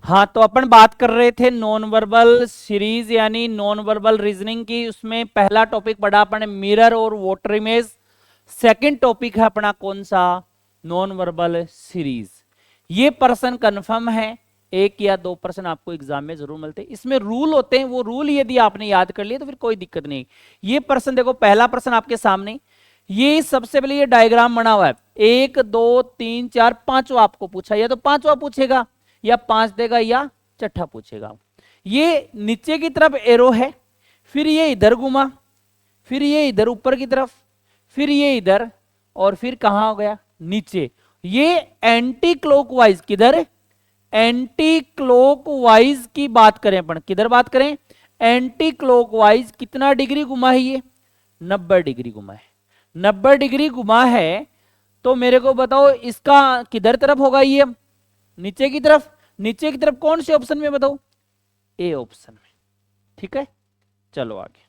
हाँ, तो अपन बात कर रहे थे नॉन वर्बल सीरीज यानी नॉन वर्बल रीजनिंग की। उसमें पहला टॉपिक पढ़ा अपन मिरर और वाटर इमेज। सेकंड टॉपिक है अपना कौन सा? Non verbal series. ये पर्सन कंफर्म है, एक या दो पर्सन आपको एग्जाम में जरूर मिलते हैं। इसमें रूल होते हैं, वो रूल यदि आपने याद कर लिए तो फिर कोई दिक्कत नहीं। ये पर्सन देखो, पहला पर्सन आपके सामने, ये सबसे पहले ये डायग्राम बना हुआ है। 1 2 3 4 पांचवा आपको पूछा, या तो पांचवा पूछेगा या 5 देगा या छठा पूछेगा। ये नीचे की तरफ एरो है, फिर ये इधर घुमा, फिर ये इधर ऊपर की तरफ, फिर ये इधर, और फिर कहां हो गया? नीचे। ये एंटी क्लॉकवाइज, किधर? एंटी क्लॉकवाइज की बात करें अपन, किधर बात करें? Anti clockwise. कितना डिग्री घुमा है ये? 90 डिग्री घुमा है। 90 डिग्री घुमा है, तो मेरे को बताओ इसका किधर तरफ होगा ये? नीचे की तरफ। नीचे की तरफ कौन से ऑप्शन में बताओ? ए ऑप्शन में। ठीक है, चलो आगे।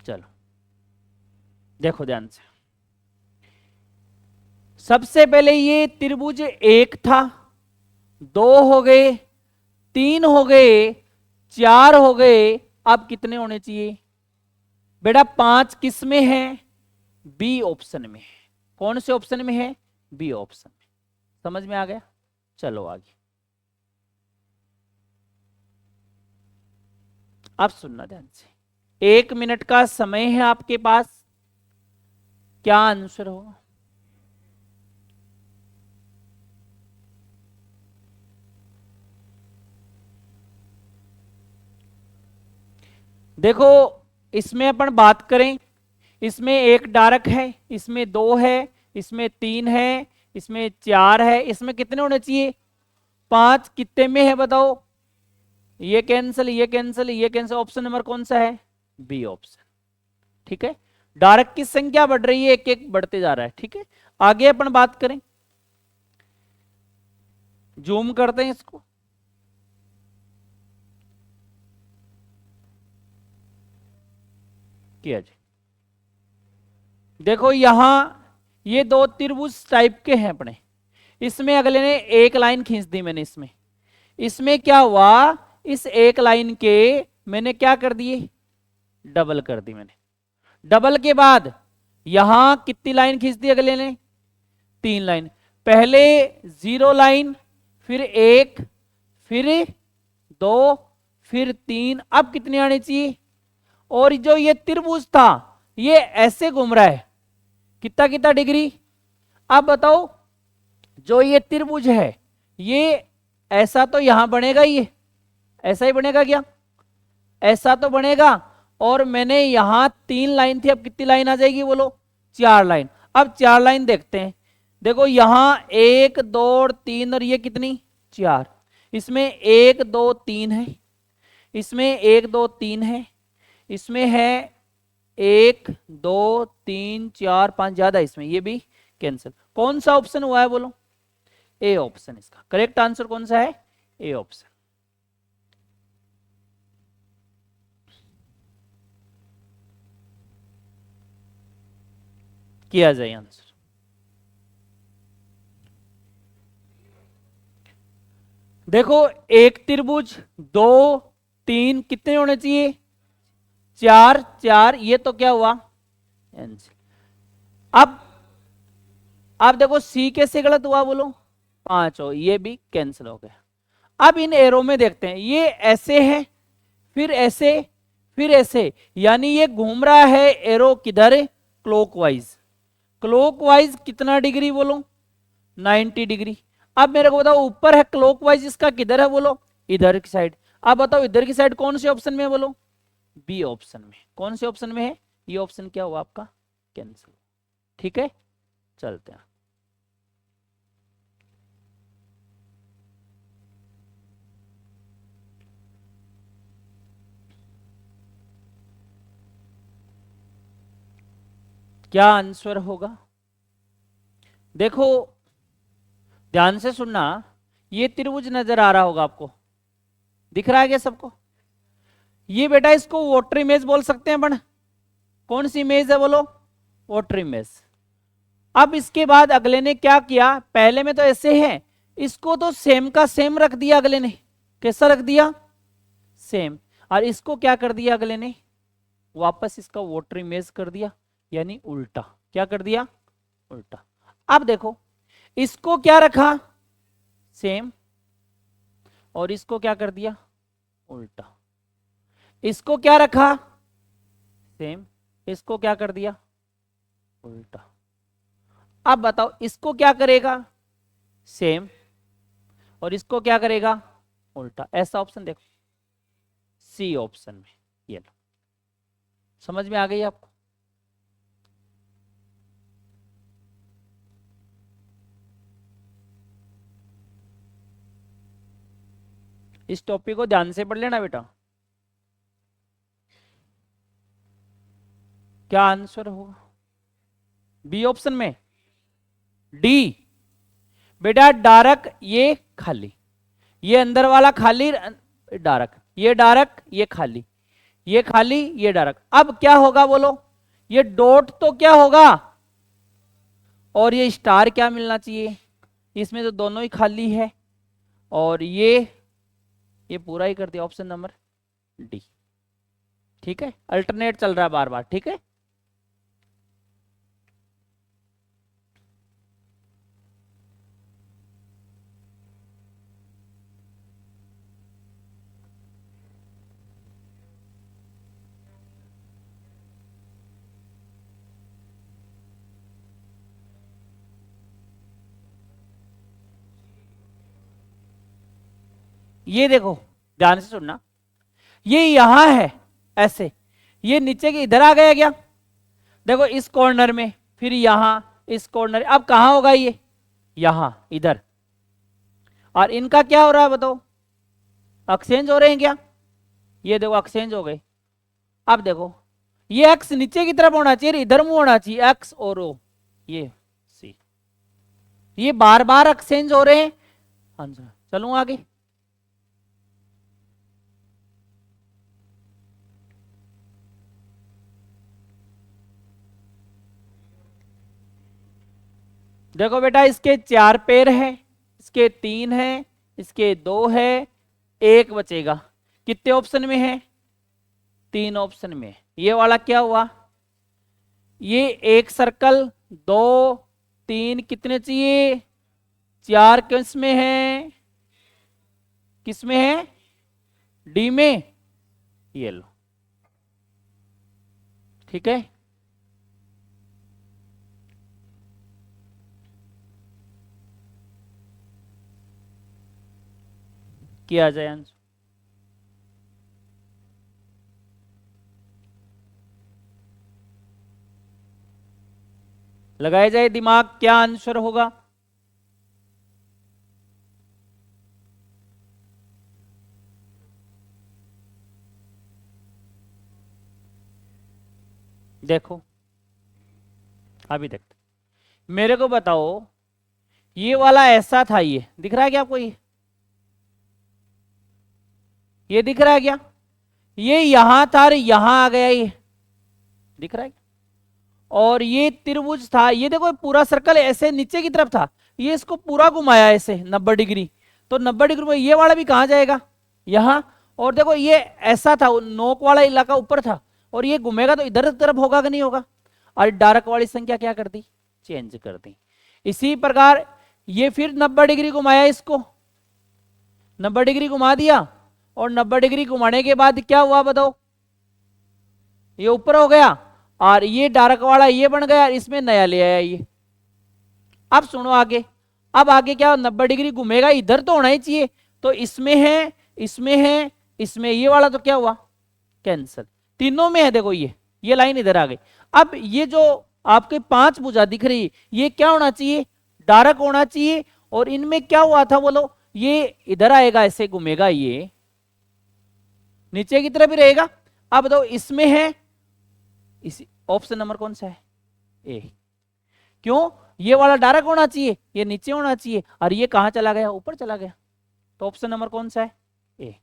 चलो देखो ध्यान से। सबसे पहले ये त्रिभुज एक था, 2 हो गए, 3 हो गए, 4 हो गए। अब कितने होने चाहिए बेटा? 5 किस में है? बी ऑप्शन में है। कौन से ऑप्शन में है? बी ऑप्शन में। समझ में आ गया? चलो आगे। अब सुनना ध्यान से, 1 मिनट का समय है आपके पास। क्या आंसर होगा? देखो, इसमें अपन बात करें, इसमें एक डार्क है, इसमें 2 है, इसमें 3 है, इसमें 4 है। इसमें कितने होने चाहिए? 5। कितने में है बताओ? ये कैंसिल, ये कैंसिल, ये कैंसिल। ऑप्शन नंबर कौन सा है? B option. ठीक है, डार्क की संख्या बढ़ रही है, एक एक बढ़ते जा रहा है। ठीक है, आगे अपन बात करें, जूम करते हैं इसको। किया जी। देखो यहां ये 2 त्रिभुज टाइप के हैं अपने। इसमें अगले ने एक लाइन खींच दी मैंने। इसमें इसमें क्या हुआ? इस एक लाइन के मैंने क्या कर दिए? डबल कर दी मैंने। डबल के बाद यहां कितनी लाइन खींच दी अगले ने? 3 लाइन। पहले 0 लाइन, फिर 1, फिर 2, फिर 3। अब कितनी आनी चाहिए? और जो ये त्रिभुज था ये ऐसे घूम रहा है, कितना कितना डिग्री? अब बताओ, जो ये त्रिभुज है ये ऐसा तो यहां बनेगा, ये ऐसा ही बनेगा क्या? ऐसा तो बनेगा। और मैंने यहां 3 लाइन थी, अब कितनी लाइन आ जाएगी बोलो? 4 लाइन। अब 4 लाइन देखते हैं। देखो यहां 1 2 3, और ये कितनी? 4। इसमें 1 2 3 है, इसमें 1 2 3 है, इसमें है 1 2 3 4 5, ज्यादा इसमें, ये भी कैंसिल। कौन सा ऑप्शन हुआ है बोलो? A option. इसका करेक्ट आंसर कौन सा है? A option. किया जाए आंसर। देखो, एक त्रिभुज, 2 3, कितने होने चाहिए? 4 4। ये तो क्या हुआ? अब अब देखो सी कैसे गलत हुआ बोलो? 5 हो, ये भी कैंसिल हो गया। अब इन एरो में देखते हैं, ये ऐसे है, फिर ऐसे, फिर ऐसे, यानी ये घूम रहा है एरो किधर? क्लॉकवाइज। क्लॉकवाइज कितना डिग्री बोलो? 90 डिग्री। अब मेरे को बताओ, ऊपर है क्लॉकवाइज, इसका किधर है बोलो? इधर की साइड। अब बताओ इधर की साइड कौन से ऑप्शन में है बोलो? बी ऑप्शन में। कौन से ऑप्शन में है? ये ऑप्शन क्या हुआ आपका? कैंसिल। ठीक है, चलते हैं। क्या आंसर होगा? देखो ध्यान से सुनना, ये त्रिभुज नजर आ रहा होगा आपको, दिख रहा है क्या सबको? ये बेटा इसको वाटर इमेज बोल सकते हैं अपन। कौन सी इमेज है बोलो? Water image. अब इसके बाद अगले ने क्या किया, पहले में तो ऐसे है, इसको तो सेम का सेम रख दिया अगले ने। कैसा रख दिया, सेम। और इसको क्या कर दिया अगले ने, वापस इसका वोटर इमेज कर दिया, यानी उल्टा। क्या कर दिया, उल्टा। अब देखो इसको क्या रखा, सेम, और इसको क्या कर दिया, उल्टा। इसको क्या रखा, सेम, इसको क्या कर दिया, उल्टा। अब बताओ इसको क्या करेगा, सेम, और इसको क्या करेगा, उल्टा। ऐसा ऑप्शन देखो सी ऑप्शन में, ये लो। समझ में आ गई आपको। इस टॉपिक को ध्यान से पढ़ लेना बेटा। क्या आंसर होगा, बी ऑप्शन में, डी। बेटा डार्क ये खाली, ये अंदर वाला खाली डार्क, ये डार्क ये खाली, ये खाली ये डार्क। अब क्या होगा बोलो, ये डॉट तो क्या होगा, और ये स्टार क्या मिलना चाहिए, इसमें तो दोनों ही खाली है, और ये पूरा ही कर दिया, ऑप्शन नंबर डी। ठीक है, अल्टरनेट चल रहा है बार बार। ठीक है, ये देखो ध्यान से सुनना, ये यहां है ऐसे, ये नीचे के इधर आ गया क्या, देखो इस कॉर्नर में, फिर यहां इस कॉर्नर, अब कहां होगा ये, यहां इधर। और इनका क्या हो रहा है बताओ, एक्सचेंज हो रहे हैं क्या, ये देखो एक्सचेंज हो गए। अब देखो ये एक्स नीचे की तरफ होना चाहिए, इधर मुंह होना चाहिए, एक्स और ओ, ये सी, ये बार बार एक्सचेंज हो रहे हैं आंसर। चलूं आगे, देखो बेटा इसके 4 पैर है, इसके 3 है, इसके 2 है, एक बचेगा। कितने ऑप्शन में है, 3 ऑप्शन में। ये वाला क्या हुआ, ये एक सर्कल, 2 3 कितने चाहिए, 4 किस में है, किस में है, डी में, ये लो। ठीक है, किया जाए आंसर, लगाया जाए दिमाग, क्या आंसर होगा। देखो अभी देखते, मेरे को बताओ ये वाला ऐसा था, ये दिख रहा है क्या आपको, ये दिख रहा है क्या, ये यहां था और यहां आ गया, ये दिख रहा है। और ये त्रिभुज था, ये देखो पूरा सर्कल ऐसे नीचे की तरफ था, ये इसको पूरा घुमाया ऐसे 90 डिग्री, तो 90 डिग्री में ये वाला भी कहां जाएगा, यहां। और देखो ये ऐसा था, नोक वाला इलाका ऊपर था, और ये घूमेगा तो इधर तरफ होगा कि नहीं होगा, और डार्क वाली संख्या क्या कर दी, चेंज कर दी। इसी प्रकार ये फिर 90 डिग्री घुमाया, इसको 90 डिग्री घुमा दिया, और 90 डिग्री घुमाने के बाद क्या हुआ बताओ, ये ऊपर हो गया, और ये डार्क वाला ये बन गया, इसमें नया ले आया ये। अब सुनो आगे, अब आगे क्या, 90 डिग्री घूमेगा, इधर तो होना ही चाहिए, तो इसमें है, इसमें है, इसमें, ये वाला तो क्या हुआ, कैंसल। तीनों में है, देखो ये लाइन इधर आ गई। अब ये जो आपके 5 भुजा दिख रही है, ये क्या होना चाहिए, डार्क होना चाहिए, और इनमें क्या हुआ था बोलो, ये इधर आएगा, ऐसे घूमेगा, ये नीचे की तरफ ही रहेगा। अब बताओ इसमें है, इसी ऑप्शन नंबर कौन सा है, ए। क्यों, ये वाला डार्क होना चाहिए, ये नीचे होना चाहिए, और ये कहां चला गया, ऊपर चला गया, तो ऑप्शन नंबर कौन सा है, ए।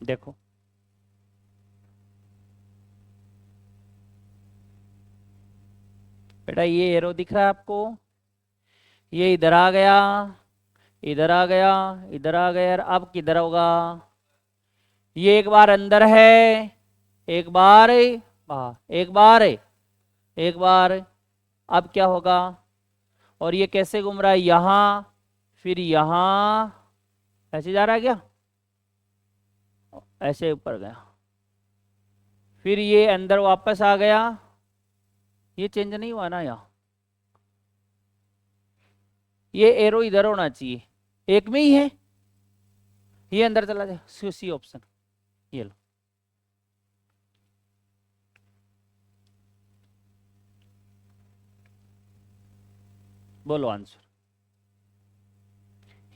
देखो बेटा, ये एरो दिख रहा है आपको, ये इधर आ गया, इधर आ गया, इधर आ गया, अब किधर होगा? ये एक बार अंदर है, एक बार बाहर, एक बार, एक बार, अब क्या होगा? और ये कैसे घूम रहा है? यहां, फिर यहां, ऐसे जा रहा है क्या? ऐसे ऊपर गया, फिर ये अंदर वापस आ गया। ये चेंज नहीं हुआ ना यहाँ? ये एरो इधर होना चाहिए, एक में ही है, ये अंदर चला जाए, सी ऑप्शन। ये लो, बोलो आंसर।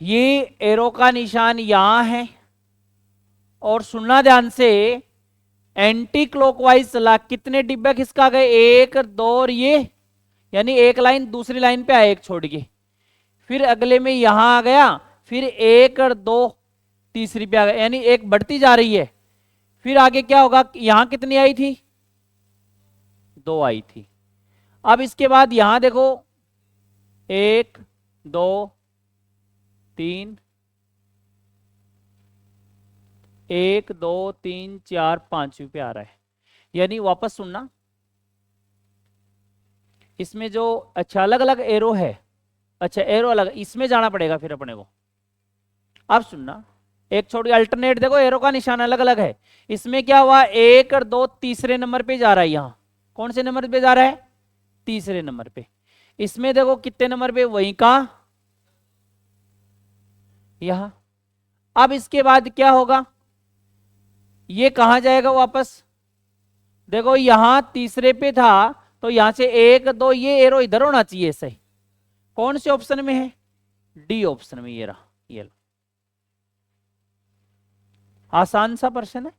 ये एरो का निशान यहां है, और सुनना ध्यान से, एंटी क्लॉकवाइज चला, कितने डिब्बे खिसका गए? एक, दो, और ये, यानी एक लाइन दूसरी लाइन पे आया एक छोड़ के, फिर अगले में यहां आ गया, फिर एक और दो तीसरी पे आ गया, यानी एक बढ़ती जा रही है। फिर आगे क्या होगा? यहां कितनी आई थी? दो आई थी। अब इसके बाद यहां देखो, एक, दो, तीन, एक, दो, तीन, चार, पांचवी पे आ रहा है, यानी वापस सुनना, इसमें जो अच्छा अलग अलग एरो है, अच्छा एरो अलग, इसमें जाना पड़ेगा फिर अपने को। अब सुनना, एक छोटी अल्टरनेट देखो, एरो का निशान अलग अलग है, इसमें क्या हुआ? एक और दो तीसरे नंबर पे जा रहा है, यहां कौन से नंबर पे जा रहा है? तीसरे नंबर पे। इसमें देखो कितने नंबर पे? वहीं का, यहां। अब इसके बाद क्या होगा? ये कहां जाएगा वापस? देखो यहां तीसरे पे था, तो यहां से एक, दो, ये एरो इधर होना चाहिए सही। कौन से ऑप्शन में है? डी ऑप्शन में, ये रहा, ये लो। आसान सा प्रश्न है।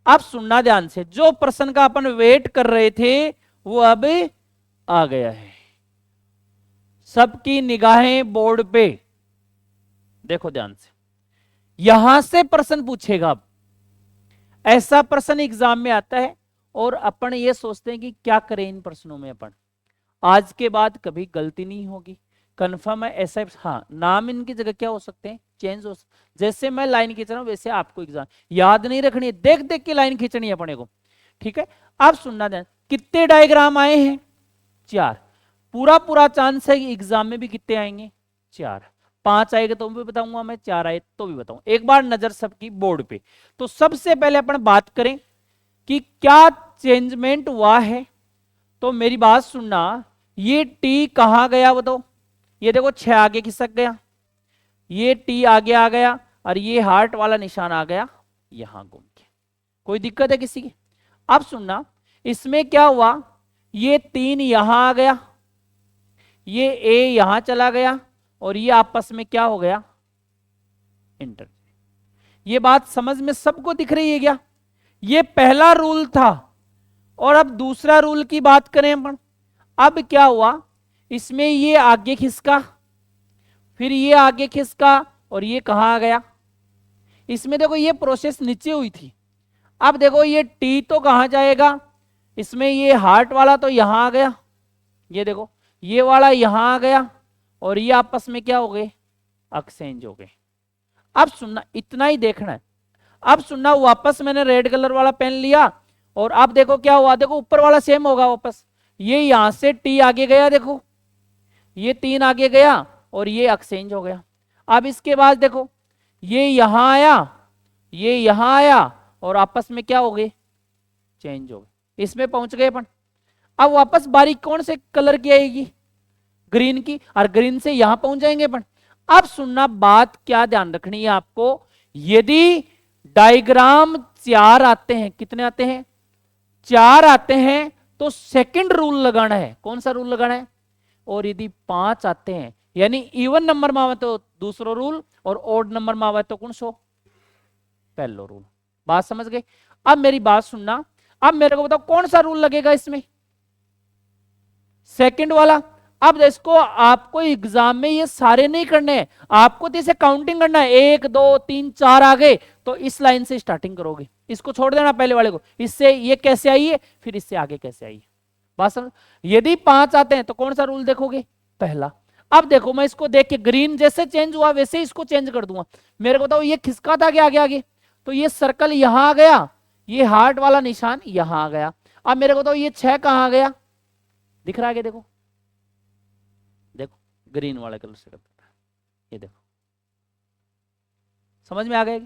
अब सुनना ध्यान से, जो प्रश्न का अपन वेट कर रहे थे वो अब आ गया है। सबकी निगाहें बोर्ड पे, देखो ध्यान से, यहां से प्रश्न पूछेगा। अब ऐसा प्रश्न एग्जाम में आता है, और अपन ये सोचते हैं कि क्या करें इन प्रश्नों में, अपन आज के बाद कभी गलती नहीं होगी, कंफर्म है ऐसा। हाँ, नाम इनकी जगह क्या हो सकते हैं? चेंज हो, जैसे मैं लाइन खींच रहा हूं वैसे आपको एग्जाम याद नहीं रखनी है, देख देख के लाइन खींचनी है अपने को, ठीक है? अब सुनना ध्यान, कितने डायग्राम आए हैं? 4। पूरा पूरा चांस है कि एग्जाम में भी कितने आएंगे? 4। 5 आएगा तो भी बताऊंगा मैं, 4 आए तो भी बताऊंगा। एक बार नजर सबकी बोर्ड पे। तो सबसे पहले अपन बात करें कि क्या चेंजमेंट हुआ है। तो मेरी बात सुनना, ये टी कहां गया बताओ? ये देखो 6 आगे खिसक गया, ये टी आगे आ गया, और ये हार्ट वाला निशान आ गया यहां घूम के। कोई दिक्कत है किसी की? अब सुनना, इसमें क्या हुआ? ये 3 यहां आ गया, ये ए यहां चला गया, और ये आपस में क्या हो गया? इंटर। ये बात समझ में सबको दिख रही है क्या? ये पहला रूल था, और अब दूसरा रूल की बात करें अपन। अब क्या हुआ? इसमें ये आगे खिसका, फिर ये आगे खिसका, और ये कहां आ गया? इसमें देखो ये प्रोसेस नीचे हुई थी। अब देखो ये टी तो कहां जाएगा? इसमें ये हार्ट वाला तो यहां आ गया, ये देखो ये वाला यहां आ गया, और ये आपस में क्या हो गए? एक्सचेंज हो गए। अब सुनना, इतना ही देखना है। अब सुनना, वापस मैंने रेड कलर वाला पेन लिया, और अब देखो क्या हुआ? देखो ऊपर वाला सेम होगा वापस, ये यहां से टी आगे गया, देखो ये 3 आगे गया, और ये एक्सचेंज हो गया। अब इसके बाद देखो ये यहां आया, ये यहां आया, और आपस में क्या हो गए? चेंज हो गए। इसमें पहुंच गए अपन। अब वापस बारी कौन से कलर की आएगी? ग्रीन की, और ग्रीन से यहां पहुंच जाएंगे अपन। अब सुनना, बात क्या ध्यान रखनी है आपको, यदि डायग्राम 4 आते हैं, कितने आते हैं? 4 आते हैं, तो सेकंड रूल लगाना है। कौन सा रूल लगाना है? और यदि 5 आते हैं, यानी इवन नंबर में आवे तो दूसरा रूल, और ओड नंबर में आवे तो कौन सो? पहला रूल। बात समझ गए? अब मेरी बात सुनना, अब मेरे को बताओ कौन सा रूल लगेगा इसमें? सेकंड वाला। अब इसको आपको एग्जाम में ये सारे नहीं करने हैं, आपको तो इसे काउंटिंग करना है, 1 2 3 4 आ गए तो इस लाइन से स्टार्टिंग करोगे, इसको छोड़ देना पहले वाले को, इससे ये कैसे आई है, फिर इससे आगे कैसे आई है। बात समझ। यदि 5 आते हैं तो कौन सा रूल देखोगे, पहला। अब देखो मैं इसको देख के ग्रीन जैसे चेंज हुआ वैसे इसको चेंज कर दूंगा। मेरे को तो ये खिसका था कि आगे आगे, तो ये सर्कल यहां आ गया, ये हार्ट वाला निशान यहां आ गया। अब मेरे को तो ये 6 कहां आ गया, दिख रहा है, देखो देखो ग्रीन वाले कलर से करता है, ये देखो समझ में आ गया।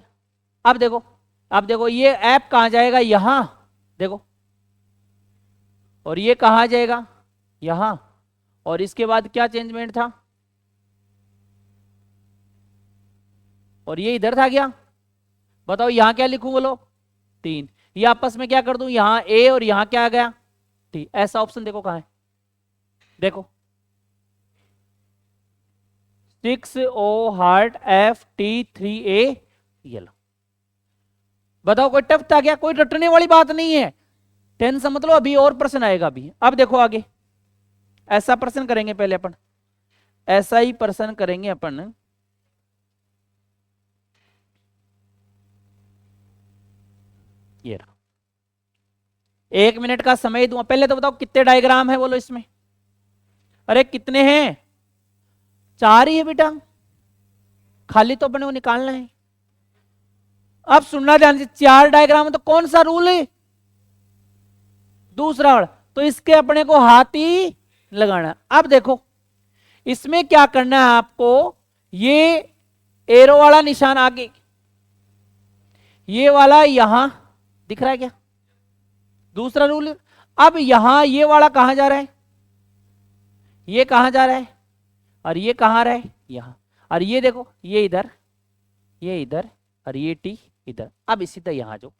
अब देखो ये ऐप कहां जाएगा, यहां देखो, और ये कहां जाएगा, यहां, और इसके बाद क्या चेंजमेंट था, और ये इधर था क्या, बताओ यहां क्या लिखूं, बोलो 3, ये आपस में क्या कर दूं, यहां ए और यहां क्या आ गया टी, ऐसा ऑप्शन देखो कहां है, देखो 6O हार्ट FT3A, ये लो। बताओ कोई टफ था क्या, कोई रटने वाली बात नहीं है, टेंशन मतलब अभी और प्रश्न आएगा अभी। अब देखो आगे ऐसा प्रश्न करेंगे, पहले अपन ऐसा ही प्रश्न करेंगे अपन, ये रहा। 1 मिनट का समय दूंगा, पहले तो बताओ कितने डायग्राम है बोलो इसमें, अरे कितने हैं, 4 ही है बेटा, खाली तो अपने को निकालना है। अब सुनना ध्यान से, 4 डायग्राम है तो कौन सा रूल है, दूसरा वाला, तो इसके अपने को हाथ ही लगाना। अब देखो इसमें क्या करना है आपको, ये एरो वाला निशान आगे, ये वाला यहां दिख रहा है क्या, दूसरा रूल। अब यहां ये वाला कहां जा रहा है, ये कहां जा रहा है, और ये कहां रहा है, यहां, और ये देखो ये इधर, ये इधर, और ये टी इधर। अब इसी तरह यहां जो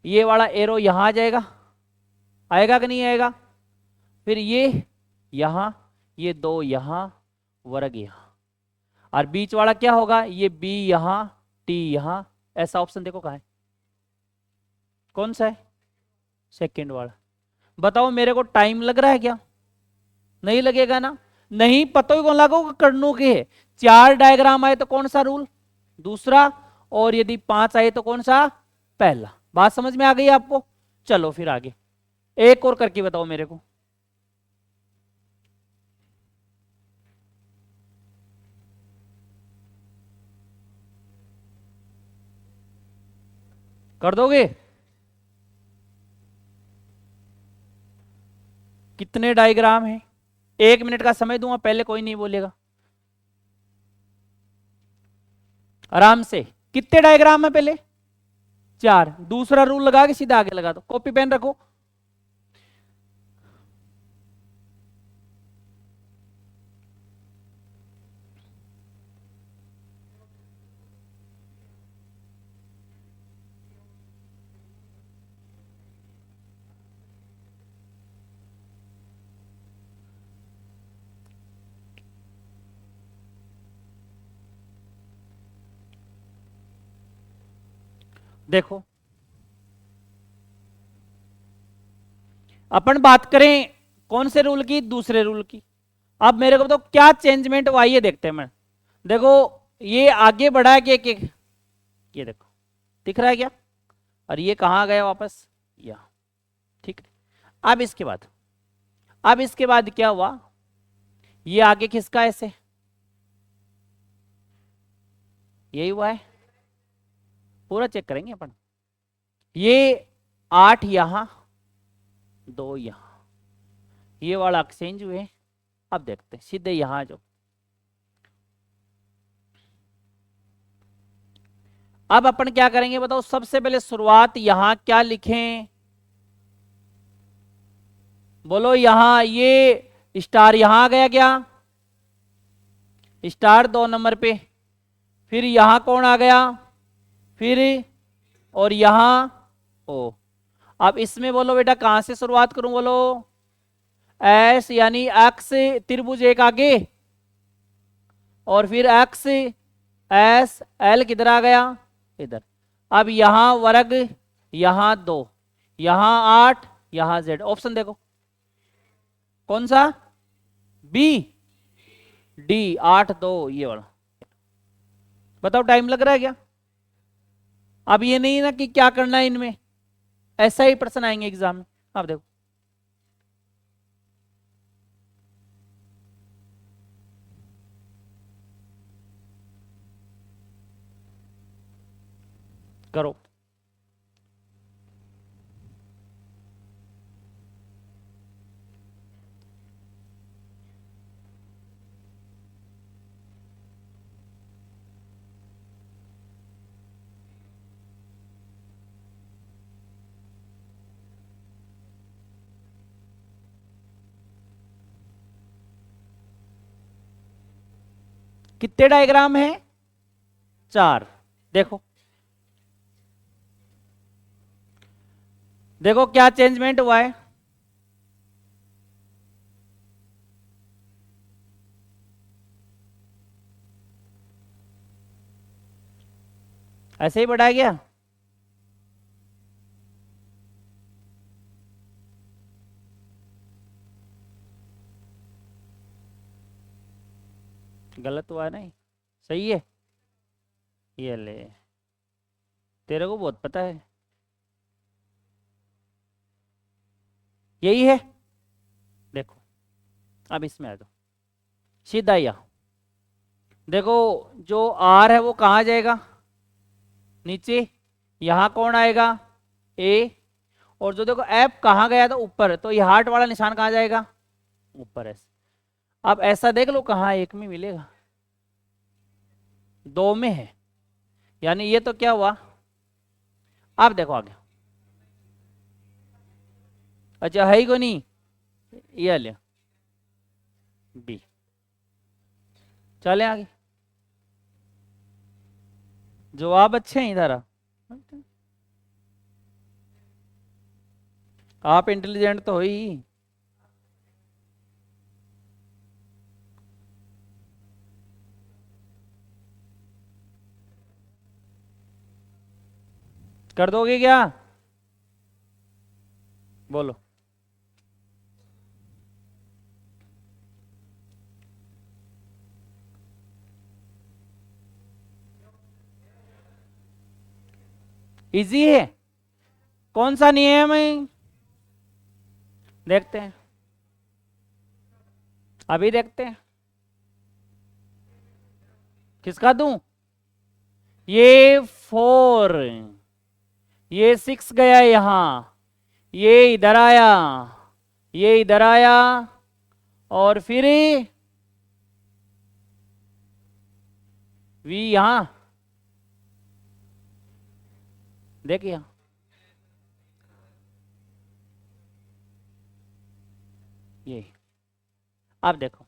ये वाला एरो यहां आ जाएगा, आएगा कि नहीं आएगा, फिर ये यहां, ये 2 यहां, वर्ग यहां, और बीच वाला क्या होगा, ये बी यहां, टी यहां, ऐसा ऑप्शन देखो कहां है, कौन सा है, सेकंड वाला। बताओ मेरे को टाइम लग रहा है क्या, नहीं लगेगा ना, नहीं पता ही कौन लागू करनू के है। 4 डायग्राम आए तो कौन सा रूल, दूसरा, और यदि 5 आए तो कौन सा, पहला। बात समझ में आ गई आपको, चलो फिर आगे एक और करके बताओ मेरे को, कर दोगे, कितने डायग्राम हैं, 1 मिनट का समय दूंगा, पहले कोई नहीं बोलेगा, आराम से। कितने डायग्राम है पहले, 4, दूसरा रूल लगा के सीधा आगे लगा दो, कॉपी पेन रखो। देखो अपन बात करें कौन से रूल की, दूसरे रूल की। अब मेरे को तो क्या चेंजमेंट हुआ ये देखते हैं। मैं देखो ये आगे बढ़ा है कि एक एक, ये देखो दिख रहा है क्या, और ये कहां गया वापस, यहां, ठीक है। अब इसके बाद क्या हुआ, ये आगे किसका ऐसे, यही हुआ है, पूरा चेक करेंगे अपन। ये 8 यहां, 2 यहां, ये वाला एक्सचेंज हुए। अब देखते हैं सीधे यहां जो, अब अपन क्या करेंगे बताओ, सबसे पहले शुरुआत यहां क्या लिखें, बोलो यहां ये स्टार यहां आ गया क्या, स्टार 2 नंबर पे, फिर यहां कौन आ गया, फिर और यहां ओ। अब इसमें बोलो बेटा कहां से शुरुआत करूं, बोलो एस यानी एक्स त्रिभुज एक आगे, और फिर एक्स एस एल किधर आ गया, इधर। अब यहां वर्ग, यहां 2, यहां 8, यहां जेड। ऑप्शन देखो कौन सा, बी डी 8 2, ये वाला। बताओ टाइम लग रहा है क्या, अब ये नहीं ना कि क्या करना है इनमें, ऐसा ही प्रश्न आएंगे एग्जाम में। अब देखो करो। कितने डायग्राम है? 4। देखो देखो क्या चेंजमेंट हुआ है। ऐसे ही बढ़ाया गया। गलत हुआ है नहीं, सही है। ये ले, तेरे को बहुत पता है। यही है। देखो अब इसमें आ जाओ सीधा यहाँ। देखो जो आर है वो कहाँ जाएगा? नीचे। यहां कौन आएगा? ए। और जो देखो एफ कहाँ गया था? ऊपर। तो ये हार्ट वाला निशान कहाँ जाएगा? ऊपर। ऐसे अब ऐसा देख लो कहाँ एक में मिलेगा, 2 में है, यानी ये तो क्या हुआ। अब देखो आगे। अच्छा है ही को नहीं, ये ले बी। चले आगे। जवाब अच्छे हैं इधर। आप इंटेलिजेंट तो हो ही। कर दोगे क्या? बोलो। इजी है। कौन सा नियम है? देखते हैं, अभी देखते हैं। किसका दूं? ये 4, ये 6 गया यहां, ये इधर आया, ये इधर आया, और फिर वी यहां। देखिए ये। अब देखो,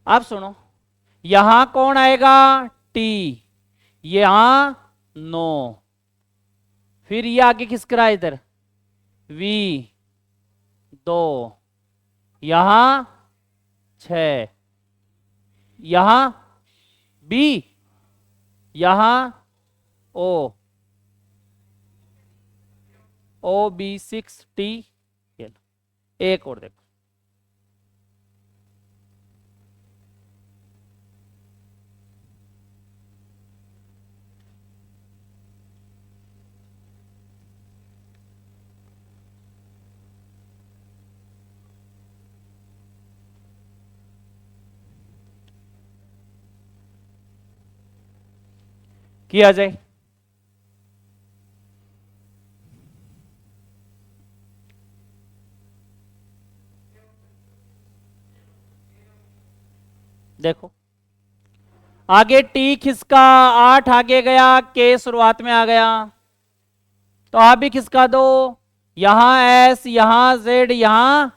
अब सुनो, यहां कौन आएगा? टी। यहां 9, फिर ये आगे किसका रहा? इधर वी 2, यहां 6, यहां बी, यहां ओ, ओ बी 6 टी। एक और देखो, किया जाए। देखो आगे टी खिसका, 8 आगे गया, के शुरुआत में आ गया, तो आप भी खिसका दो। यहां एस, यहां जेड, यहां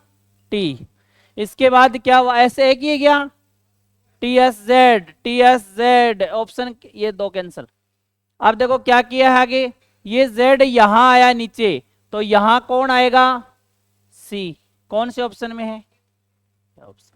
टी। इसके बाद क्या हुआ? ऐसे एक ही गया, T S Z, T S Z, option ये 2 कैंसल। अब देखो क्या किया है आगे, ये जेड यहां आया नीचे, तो यहां कौन आएगा? सी। कौन से ऑप्शन में है? ऑप्शन